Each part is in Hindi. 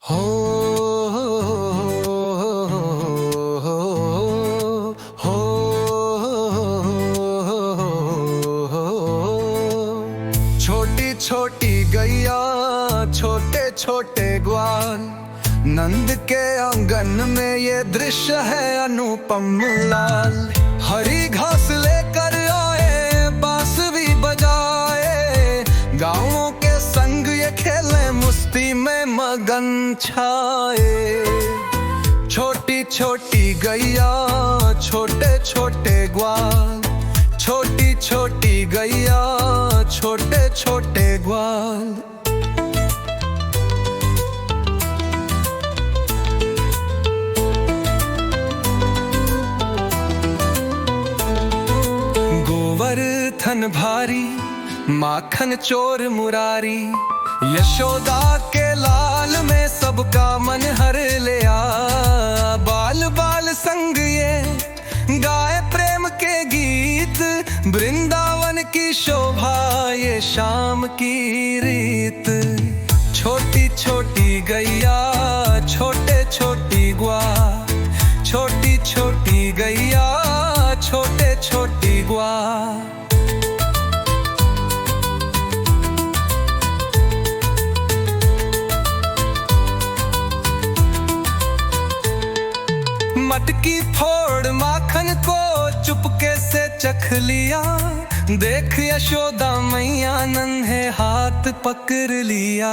हो हो छोटी छोटी गैया छोटे छोटे ग्वाल, नंद के आंगन में ये दृश्य है अनुपम लाल। हरी घास लेकर आए, बांसुरी बजाए, गाँवों के संग ये खेले, मस्ती में मगन छाए। छोटी छोटी गैया छोटे छोटे ग्वाल, छोटी छोटी गैया छोटे छोटे ग्वाल। गोवर्धन भारी, माखन चोर मुरारी, यशोदा के लाल में सबका मन हर लिया। बाल बाल संग ये गाए प्रेम के गीत, वृंदावन की शोभा ये शाम की रीत। छोटी छोटी गैया छोटे छोटी ग्वाल, छोटी छोटी गैया छोटे छोटी ग्वाल। मटकी फोड़ माखन को चुपके से चख लिया, देख यशोदा मैया नन्हे हाथ पकड़ लिया।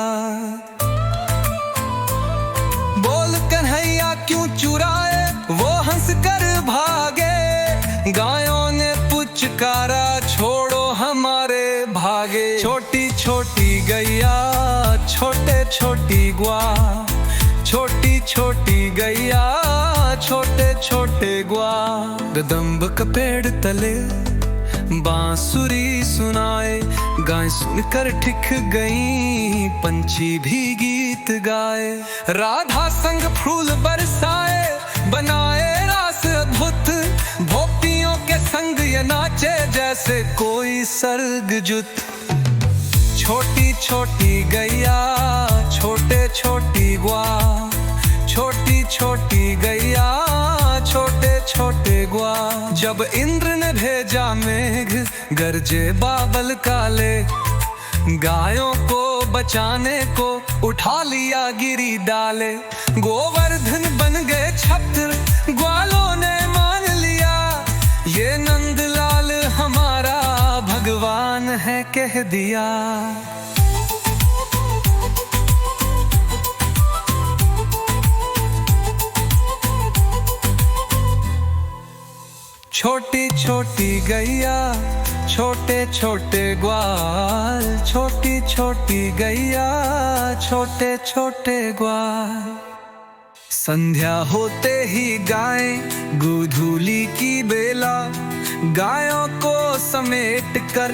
बोल कन्हैया क्यों चुराए, वो हंस कर भागे, गायों ने पुचकारा छोड़ो हमारे भागे। छोटी छोटी गैया छोटे छोटी ग्वाल, छोटी छोटी गैया छोटे छोटे ग्वाल। कदम्ब का पेड़ तले बांसुरी सुनाए, गाय सुनकर ठिक गई, पंछी भी गीत गाए। राधा संग फूल बरसाए, बनाए रास अद्भुत, भोपियों के संग ये नाचे जैसे कोई सर्गजुत। छोटी छोटी गैया छोटे छोटी ग्वाल, छोटी छोटी गैया छोटे छोटे ग्वाल। जब इंद्र ने भेजा मेघ गरजे बादल काले, गायों को बचाने को उठा लिया गिरी डाले। गोवर्धन बन गए छत्र, ग्वालों ने मान लिया, ये नंदलाल हमारा भगवान है कह दिया। छोटी छोटी गैया छोटे छोटे ग्वाल, छोटी छोटी गैया छोटे छोटे ग्वाल। संध्या होते ही गाय गोधूली की बेला, गायों को समेट कर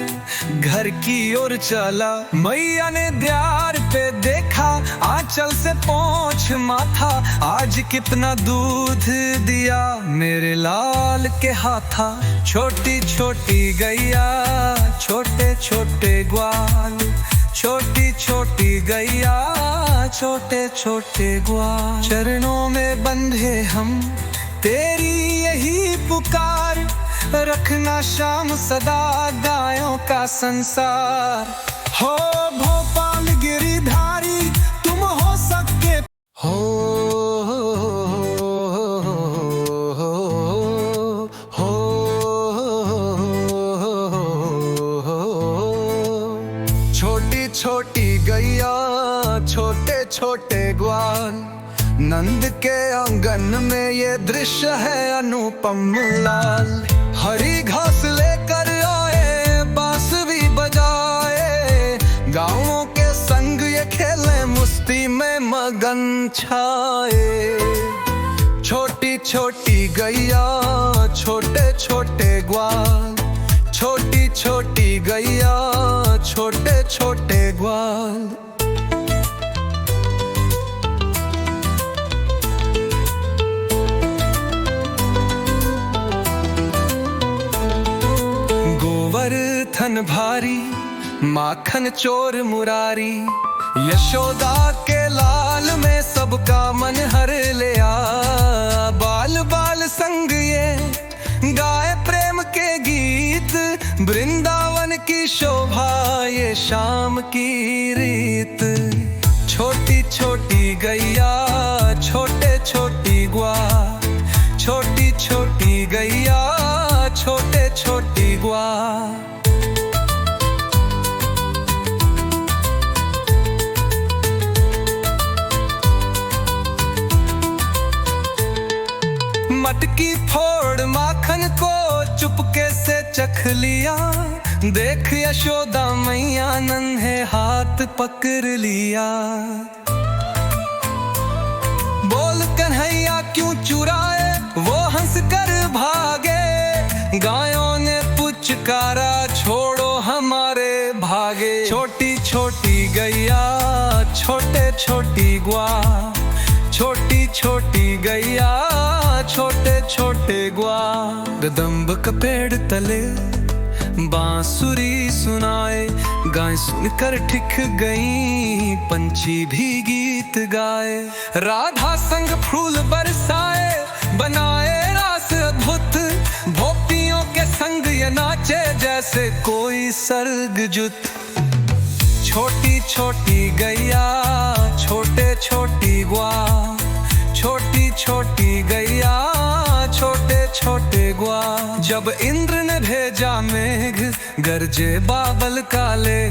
घर की ओर चला। मैया ने द्वार पे देखा, आंचल से पोंछ माथा, आज कितना दूध दिया मेरे लाल के हाथा। छोटी छोटी गैया छोटे छोटे ग्वाल, छोटी छोटी गैया छोटे छोटे ग्वाल। चरणों में बंधे हम तेरी यही पुकार, रखना शाम सदा गायों का संसार। हो भोपाल गिरिधारी तुम हो सके। हो छोटी छोटी गैया छोटे छोटे ग्वाल, नंद के आंगन में ये दृश्य है अनुपम लाल। हरी घास लेकर आए, बांसुरी बजाए, गाँवों के संग ये खेले, मस्ती में मगन छाए। छोटी छोटी गैया छोटे छोटे ग्वाल, छोटी छोटी गैया छोटे छोटे ग्वाल। गोवर्धन भारी, माखन चोर मुरारी, यशोदा के लाल में सबका मन हर लिया। बाल बाल संग ये गाए प्रेम के गीत, वृंदावन की शोभा ये शाम की रीत। छोटी छोटी गैया छोटे छोटी ग्वा, छोटी छोटी गैया छोटे छोटी ग्वा। मटकी फोड़ माखन को चुपके से चख लिया। देख यशोदा मैया नन्हे हाथ पकड़ लिया। बोल कन्हैया क्यों चुराए वो हंस कर भागे। गायों ने पुचकारा छोड़ो हमारे भागे। छोटी छोटी गैया छोटे छोटी ग्वा, छोटी छोटी गैया छोटे छोटे ग्वा। कदम्ब का पेड़ तले बांसुरी सुनाए, गाय सुनकर ठिक गई पंछी भी गीत गाए। राधा संग फूल बरसाए बनाए रास अद्भुत, भोपियों के संग ये नाचे जैसे कोई सर्गजुत। छोटी छोटी गैया छोटे छोटी ग्वा, छोटी छोटी गैया छोटे छोटे ग्वा। जब इंद्र ने भेजा मेघ गरजे बादल काले,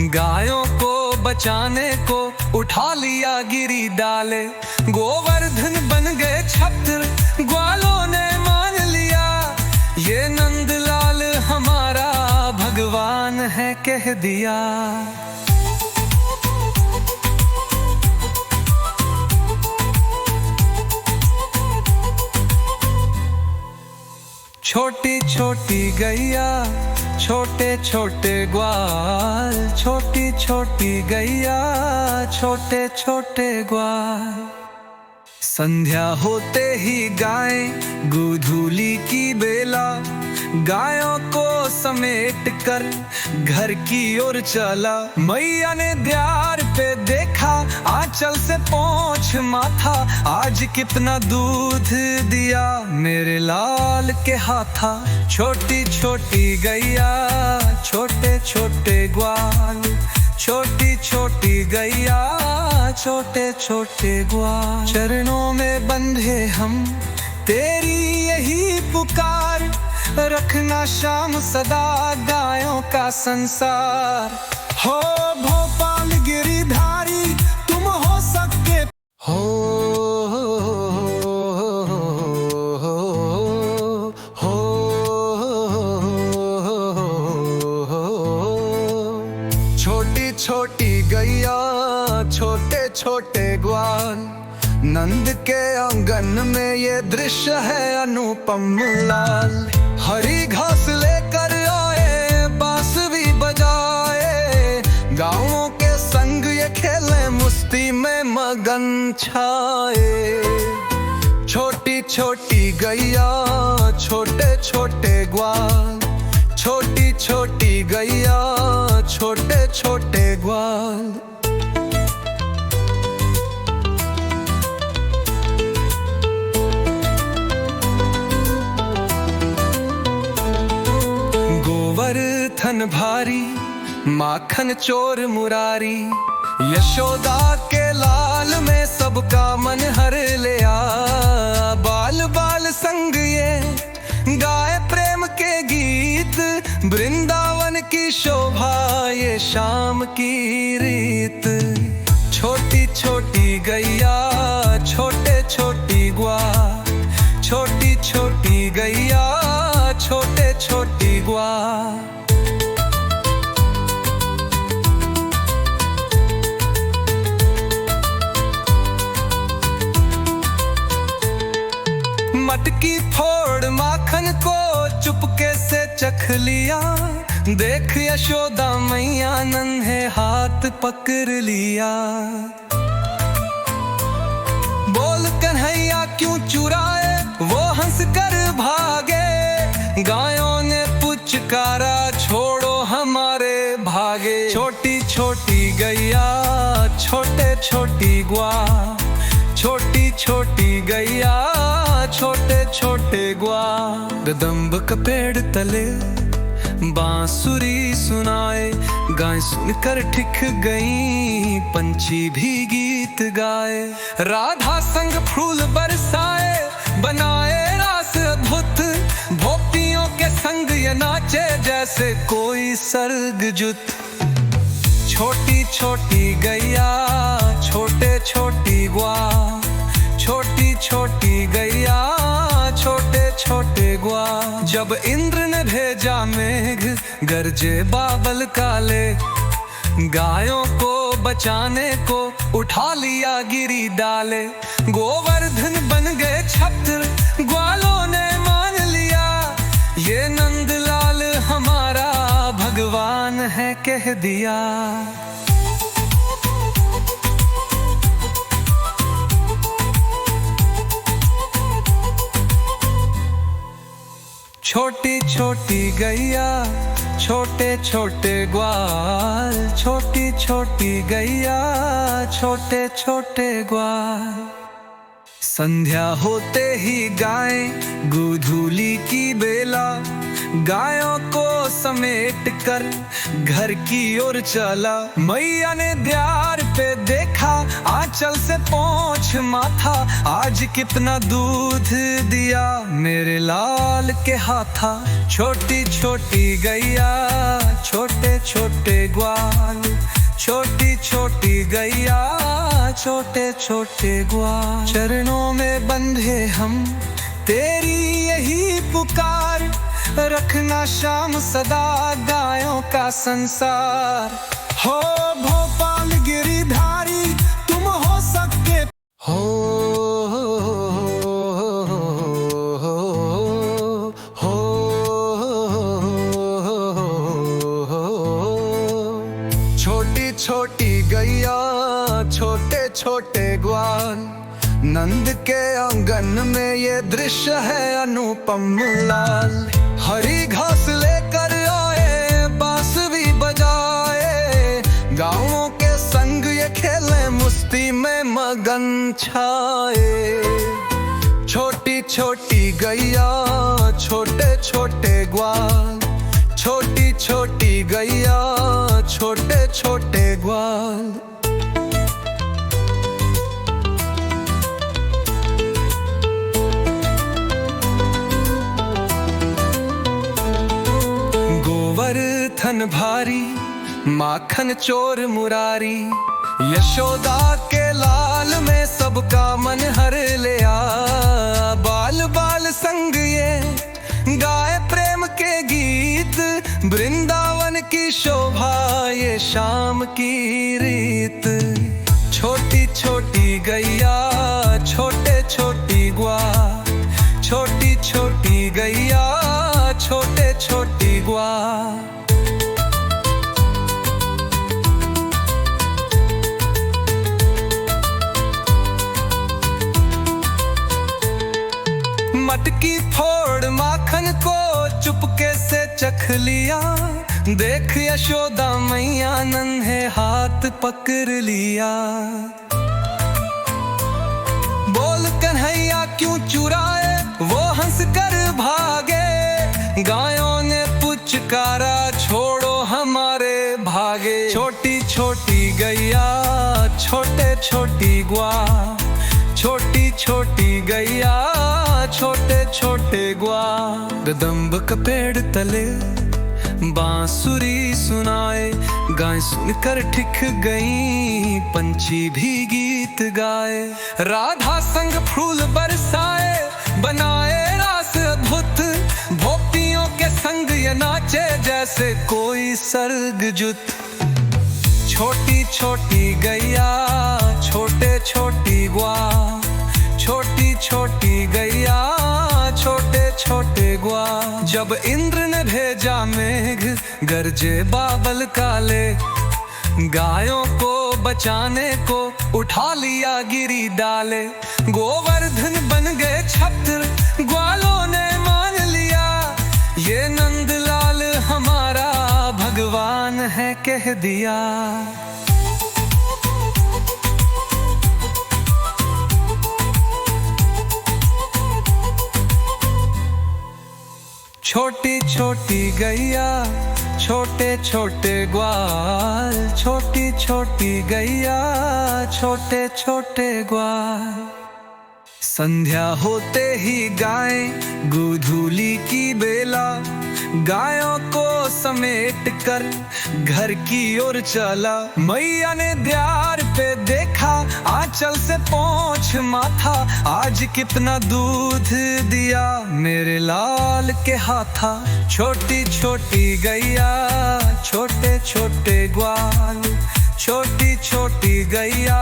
गायों को बचाने को उठा लिया गिरी डाले। गोवर्धन बन गए छत्र ग्वालों ने मान लिया, ये नंदलाल हमारा भगवान है कह दिया। छोटी छोटी गैया छोटे छोटे ग्वाल, छोटी छोटी गैया छोटे छोटे ग्वाल। संध्या होते ही गाय गोधूली की बेला, गायों को समेट कर घर की ओर चला। मैया ने द्वार पे देखा आंचल से पोंछ माथा, आज कितना दूध दिया मेरे लाल के हाथा। छोटी छोटी गैया छोटे छोटे ग्वाल, छोटी छोटी गैया छोटे छोटे ग्वाल। चरणों में बंधे हम तेरी यही पुकार, रखना शाम सदा गायों का संसार। हो भोपाल गिरिधारी तुम हो सकते हो, छोटी छोटी गैया छोटे छोटे ग्वाल। नंद के आंगन में ये दृश्य है अनुपम लाल। हरी घास लेकर आए बांस भी बजाए, गाँवों के संग ये खेले मस्ती में मगन छाए। छोटी छोटी गैया छोटे छोटे ग्वाल, छोटी छोटी गैया छोटे छोटे ग्वाल। गोवर्धन भारी माखन चोर मुरारी, यशोदा के लाल में सबका मन हर लिया। बाल बाल संग ये गाए प्रेम के गीत, वृंदावन की शोभा ये शाम की रीत। छोटी छोटी गैया छोटे छोटी ग्वा, छोटी छोटी गैया छोटे छोटी ग्वा। मटकी फोड़ माखन को चुपके से चख लिया। देख यशोदा मैया नन्हे हाथ पकड़ लिया। बोल कन्हैया क्यों चुराए वो हंस कर भागे। गायों ने पुचकारा छोड़ो हमारे भागे। छोटी छोटी गैया छोटे छोटी ग्वा, छोटी छोटी गैया छोटे छोटे ग्वा। कदम्ब का पेड़ तले बांसुरी सुनाए, गाय सुनकर ठिक गई पंछी भी गीत गाए। राधा संग फूल बरसाए, बनाए रास अद्भुत, भोपियों के संग ये नाचे जैसे कोई सर्गजुत। छोटी छोटी गैया छोटे छोटी ग्वा, छोटी छोटी गैया छोटे छोटे ग्वा। जब इंद्र ने भेजा मेघ गरजे बादल काले, गायों को बचाने को उठा लिया गिरी डाले। गोवर्धन बन गए छत्र, ग्वालों ने मान लिया, ये नंदलाल हमारा भगवान है कह दिया। छोटी छोटी गैया छोटे छोटे ग्वाल, छोटी छोटी गैया छोटे छोटे ग्वाल। संध्या होते ही गाय गोधूली की बेला, गायों को समेट कर घर की ओर चला। मैया ने द्वार पे देखा, आंचल से पोंछ माथा, आज कितना दूध दिया मेरे लाल के हाथा। छोटी छोटी गैया छोटे छोटे ग्वाल, छोटी छोटी गैया छोटे छोटे ग्वाल। चरणों में बंधे हम तेरी यही पुकार, रखना शाम सदा गायों का संसार। हो भोपाल गिरिधारी तुम हो सकते हो, छोटी छोटी गैया छोटे छोटे ग्वाल। नंद के आंगन में ये दृश्य है अनुपम लाल। हरी घास लेकर आए, बांसुरी बजाए, गाँवों के संग ये खेले, मस्ती में मगन छाए। छोटी छोटी गैया छोटे छोटे ग्वाल, छोटी छोटी गैया छोटे छोटे ग्वाल। गोवर्धन भारी माखन चोर मुरारी, यशोदा के लाल में सबका मन हर लिया। बाल बाल संग ये गाए प्रेम के गीत, वृंदावन की शोभा ये शाम की रीत। छोटी छोटी गैया छोटे छोटी ग्वा, छोटी छोटी गैया छोटे छोटी ग्वा। मटकी फोड़ माखन को चुपके से चख लिया, देख यशोदा मैया नन्हे हाथ पकड़ लिया। बोल कन्हैया क्यों चुराए, वो हंस कर भागे, गायों ने पुचकारा छोड़ो हमारे भागे। छोटी छोटी गैया छोटे छोटी ग्वा, छोटी छोटी गैया छोटे छोटे ग्वा। कदम्ब का पेड़ तले बांसुरी सुनाए, गाय सुनकर ठिक गई पंछी भी गीत गाए। राधा संग फूल बरसाए, बनाए रास अद्भुत, भोपियों के संग ये नाचे जैसे कोई सर्गजुत। छोटी छोटी गैया छोटे छोटी ग्वा, छोटी छोटी गैया छोटे छोटे ग्वा। जब इंद्र ने भेजा मेघ गरजे बादल काले, गायों को बचाने को उठा लिया गिरी डाले। गोवर्धन बन गए छत्र, ग्वालों ने मान लिया, ये नंदलाल हमारा भगवान भगवान है कह दिया। छोटी छोटी गैया छोटे छोटे ग्वाल, छोटी छोटी गैया छोटे छोटे ग्वाल। संध्या होते ही गाय गोधूली की बेला, गायों को समेट कर घर की ओर चला। मैया ने द्वार पे देखा, आंचल से पोंछ माथा, आज कितना दूध दिया मेरे लाल के हाथा। छोटी छोटी गैया छोटे छोटे ग्वाल, छोटी छोटी गैया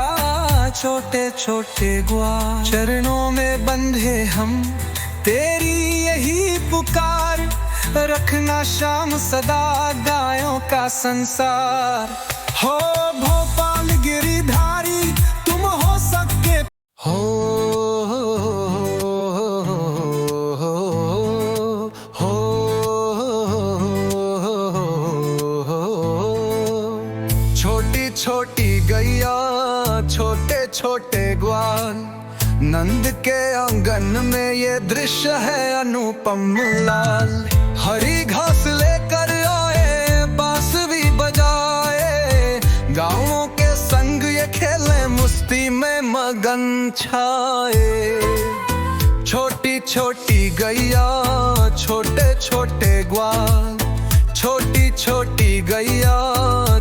छोटे छोटे ग्वाल। चरणों में बंधे हम तेरी यही पुकार, रखना शाम सदा गायों का संसार। हो भोपाल गिरिधारी तुम हो सबके हो, छोटी छोटी गैया छोटे छोटे ग्वाल। नंद के आंगन में ये दृश्य है अनुपम लाल। हरी घास लेकर आए, बांसुरी बजाए, गाँवों के संग ये खेले, मस्ती में मगन छाए। छोटी छोटी गैया छोटे छोटे ग्वाल, छोटी छोटी गैया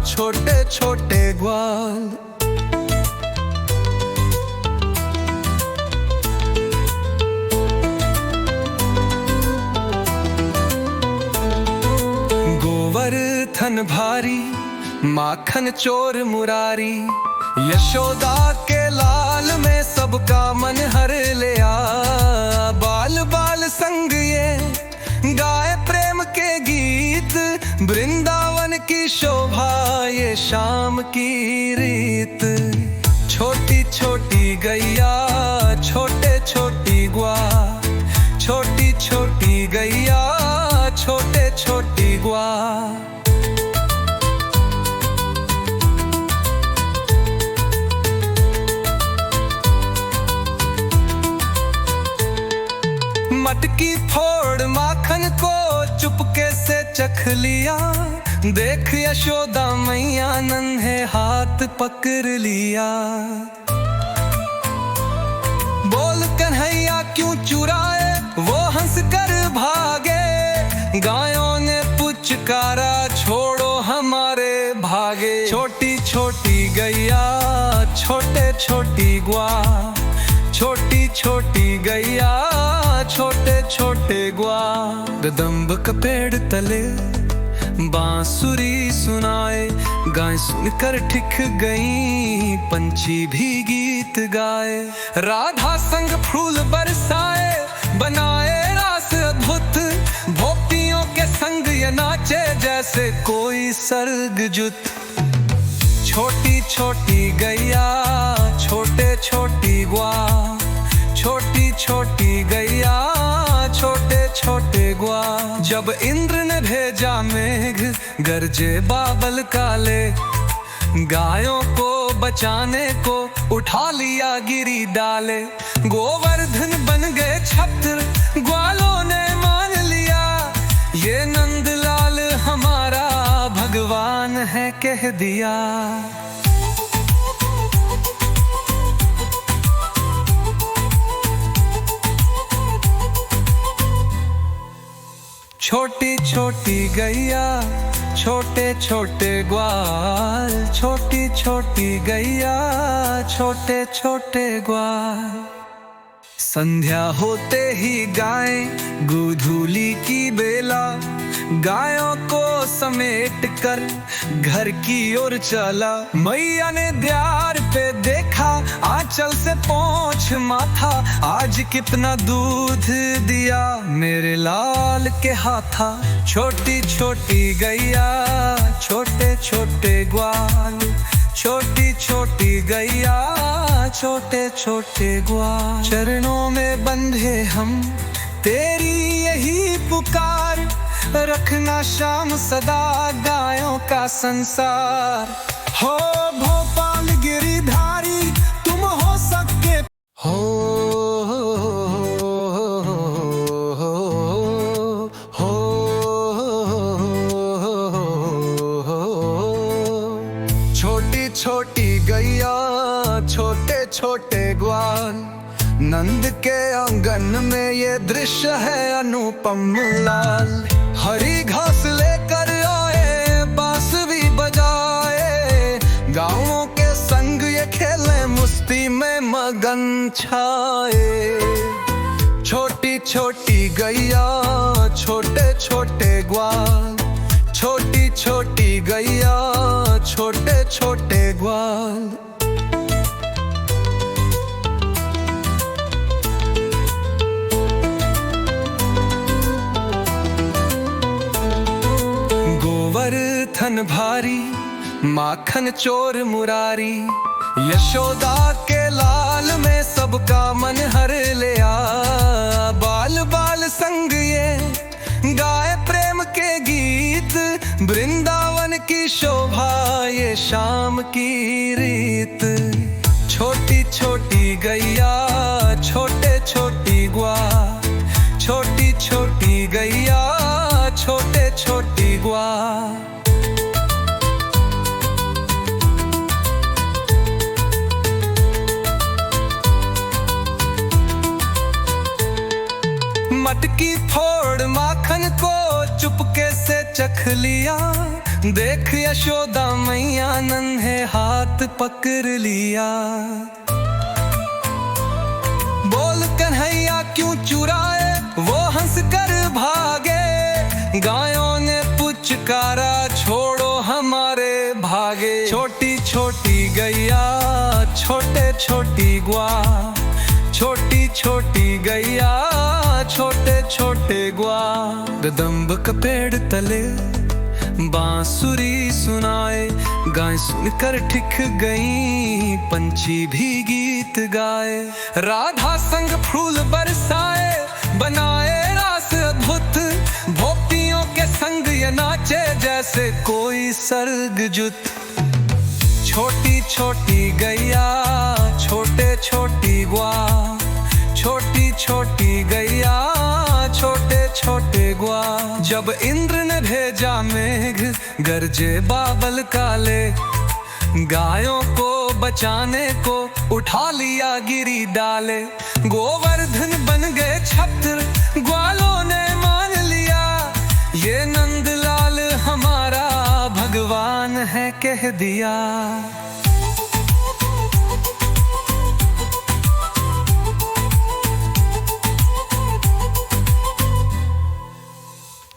छोटे छोटे ग्वाल। गोवर्धन भारी माखन चोर मुरारी, यशोदा के लाल में सबका मन हर ले आ। बाल बाल संग ये गाए प्रेम के गीत, वृंदावन की शोभा ये शाम की रीत। छोटी छोटी गैया छोटे छोटी ग्वाल, छोटी छोटी गैया छोटे छोटी ग्वाल। मटकी फोड़ माखन को चुपके से चख लिया, देख यशोदा मैया नन्हे हाथ पकड़ लिया। बोल कन्हैया क्यों चुराए वो हंस कर भागे, गायों ने पुचकारा छोड़ो हमारे भागे। छोटी छोटी गैया छोटे छोटी ग्वाल, छोटी छोटी गैया छोटे छोटे ग्वाल। कदम्ब का पेड़ तले बांसुरी सुनाए, गाय सुनकर ठिक गई, पंछी भी गीत गाए। राधा संग फूल बरसाए, बनाए रास अद्भुत, भोपियों के संग ये नाचे जैसे कोई सर्गजुत। छोटी छोटी गैया छोटे छोटी ग्वाल, छोटी छोटी गैया छोटे छोटे ग्वाल। जब इंद्र ने भेजा मेघ गरजे बादल काले, गायों को बचाने को उठा लिया गिरी डाले। गोवर्धन बन गए छत्र, ग्वालों ने मान लिया, ये नंदलाल हमारा भगवान है कह दिया। छोटी छोटी गैया छोटे छोटे ग्वाल, छोटी छोटी गैया छोटे छोटे ग्वाल। संध्या होते ही गाय गोधूली की बेला, गायों को समेट कर घर की ओर चला। मैया ने द्वार पे देखा, आंचल से पोंछ माथा, आज कितना दूध दिया मेरे लाल के हाथा। छोटी छोटी गैया छोटे छोटे ग्वाल, छोटी छोटी गैया छोटे छोटे ग्वाल। चरणों में बंधे हम तेरी यही पुकार, रखना शाम सदा गायों का संसार। हो भोपाल गिरिधारी तुम हो सबके हो छोटी छोटी गैया छोटे छोटे ग्वाल, नंद के आंगन में ये दृश्य है अनुपम लाल। हरी घास लेकर आए बांसुरी बजाए, गाँवों के संग ये खेले मस्ती में मगन छाए। छोटी छोटी गैया छोटे छोटे ग्वाल, छोटी छोटी गैया छोटे छोटे ग्वाल। गोवर्धन भारी माखन चोर मुरारी, यशोदा के लाल में सबका मन हर ले आ। बाल बाल संग ये गाए प्रेम के गीत, वृंदावन की शोभा ये शाम की रीत। छोटी छोटी गैया छोटे छोटी ग्वाल, छोटी छोटी गैया छोटे छोटी ग्वाल। मटकी फोड़ माखन को चुपके से चख लिया, देख यशोदा मैया नन्हे हाथ पकड़ लिया। बोल कन्हैया क्यों चुराए वो हंस कर भागे, गायों ने पुचकारा छोड़ो हमारे भागे। छोटी छोटी गैया छोटे छोटी ग्वाल, छोटी छोटी गैया छोटे छोटे ग्वाल। कदम्ब का पेड़ तले बांसुरी सुनाए, गाय सुनकर ठिक गई पंछी भी गीत गाए। राधा संग फूल बरसाए बनाए रास अद्भुत, भोपियों के संग ये नाचे जैसे कोई सर्गजुत। छोटी छोटी गैया छोटे छोटी ग्वाल, छोटी छोटी गैया छोटे छोटे ग्वाल। जब इंद्र ने भेजा मेघ गरजे बादल काले, गायों को बचाने को उठा लिया गिरी डाले। गोवर्धन बन गए छत्र ग्वालों ने मान लिया, ये नंदलाल हमारा भगवान है कह दिया।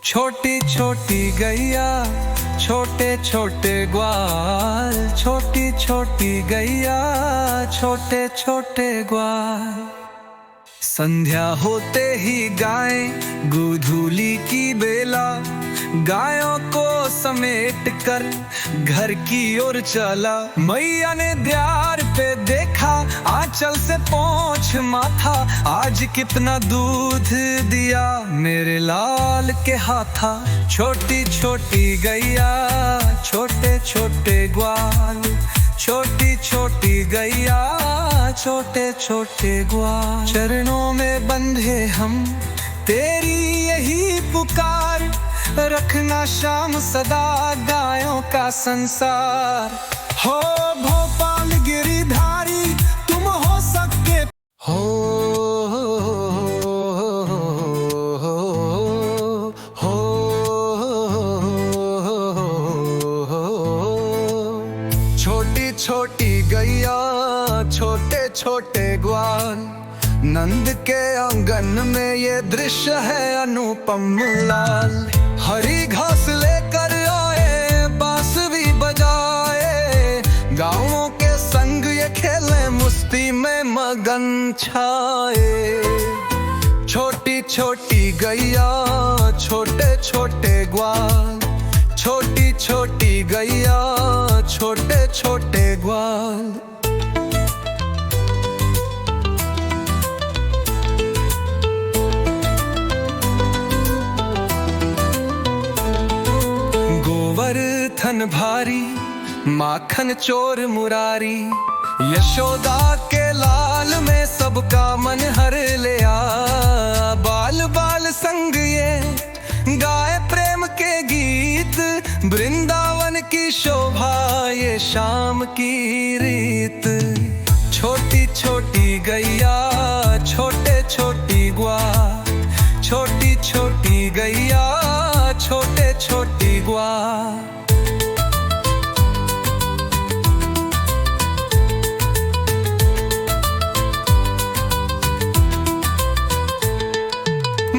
छोटी छोटी गैया छोटे छोटे ग्वाल, छोटी छोटी गैया छोटे छोटे ग्वाल। संध्या होते ही गाय गोधूली की बेला, गायों को समेट कर घर की ओर चला। मैया ने द्वार पे देखा आंचल से पोंछ माथा, आज कितना दूध दिया मेरे लाल के हाथा। छोटी छोटी गैया छोटे छोटे ग्वाल, छोटी छोटी गैया छोटे छोटे ग्वाल। चरणों में बंधे हम तेरी यही पुकार, रखना शाम सदा गायों का संसार। हो भोपाल गिरिधारी तुम हो सबके हो छोटी छोटी गैया छोटे छोटे ग्वाल, नंद के आंगन में ये दृश्य है अनुपम लाल। हरी घास लेकर आए बांसुरी बजाए, गाँवों के संग ये खेले मस्ती में मगन छाए। छोटी छोटी गैया छोटे छोटे ग्वाल, छोटी छोटी गैया छोटे छोटे ग्वाल। थन भारी, माखन चोर मुरारी। यशोदा के लाल में सबका मन हर लिया। बाल बाल संग ये गाए प्रेम के गीत, वृंदावन की शोभा ये शाम की रीत। छोटी छोटी गैया छोटे छोटी ग्वा, छोटी छोटी गैया छोटे छोटी ग्वा।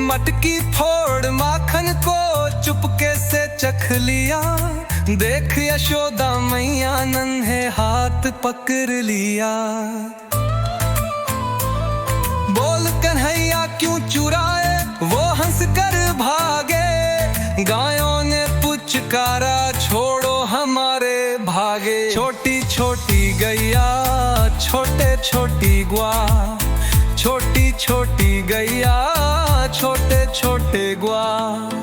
मटकी फोड़ माखन को चुपके से चख लिया। देख यशोदा मैया नन्हे हाथ पकड़ लिया। बोल कन्हैया क्यों चुराए वो हंस कर भागे। गायों ने पुचकारा छोड़ो हमारे भागे। छोटी छोटी गैया छोटे छोटी ग्वा, छोटी छोटी गैया छोटे छोटे ग्वा।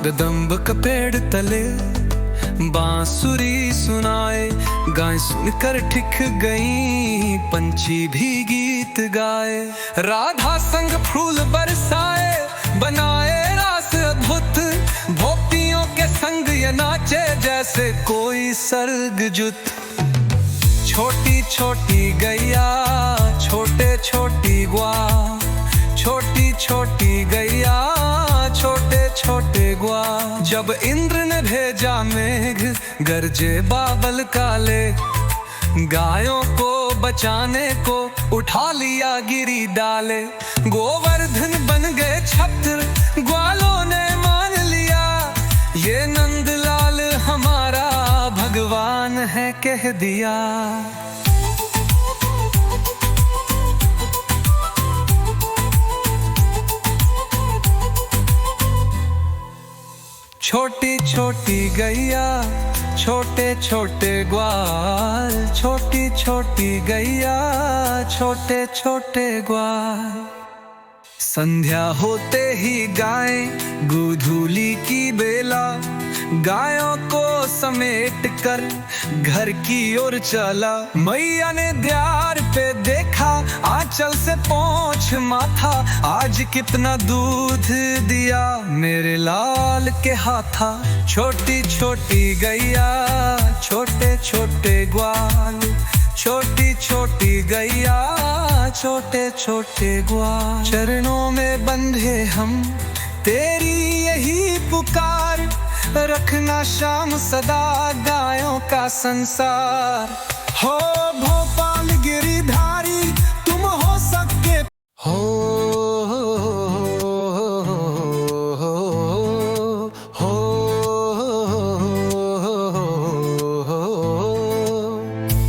कदम्ब का पेड़ तले बांसुरी सुनाए, गाय सुनकर ठिक गई पंछी भी गीत गाए। राधा संग फूल बरसाए बनाए रास अद्भुत, भोपियों के संग ये नाचे जैसे कोई सर्गजुत। छोटी छोटी गैया छोटे छोटी ग्वा, छोटी छोटी गैया छोटे छोटे ग्वा। जब इंद्र ने भेजा मेघ गरजे बादल काले, गायों को बचाने को उठा लिया गिरी डाले। गोवर्धन बन गए छत्र ग्वालों ने मान लिया, ये नंदलाल हमारा भगवान है कह दिया। छोटी छोटी गैया छोटे छोटे ग्वाल, छोटी छोटी गैया छोटे छोटे ग्वाल। संध्या होते ही गाय गोधूली की बेला, गायों को समेट कर घर की ओर चला। मैया ने द्वार पे देखा आंचल से पोंछ माथा, आज कितना दूध दिया मेरे लाल के हाथा। छोटी छोटी गैया छोटे छोटे ग्वाल, छोटी छोटी गैया छोटे छोटे ग्वाल। चरणों में बंधे हम तेरी यही पुकार, रखना शाम सदा गायों का संसार। हो भोपाल गिरिधारी तुम हो सबके हो,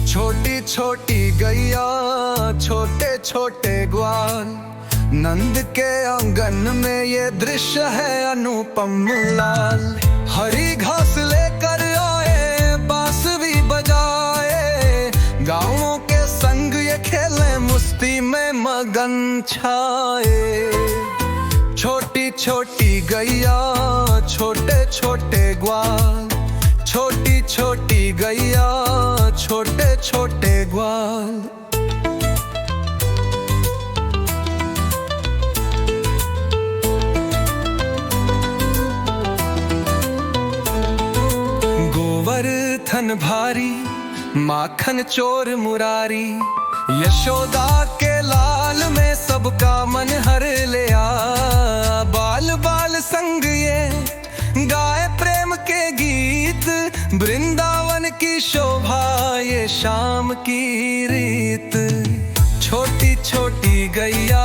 छोटी छोटी गैया छोटे छोटे ग्वाल। नंद के आंगन में ये दृश्य है अनुपम लाल। हरी घास लेकर आए बांस भी बजाए, गाँवों के संग ये खेले मस्ती में मगन छाए। छोटी छोटी गैया छोटे छोटे ग्वाल, छोटी छोटी गैया छोटे छोटे ग्वाल। गोवर्धन भारी माखन चोर मुरारी, यशोदा के लाल में सबका मन हर लिया। बाल बाल संग ये गाए प्रेम के गीत, वृंदावन की शोभा ये शाम की रीत। छोटी छोटी गैया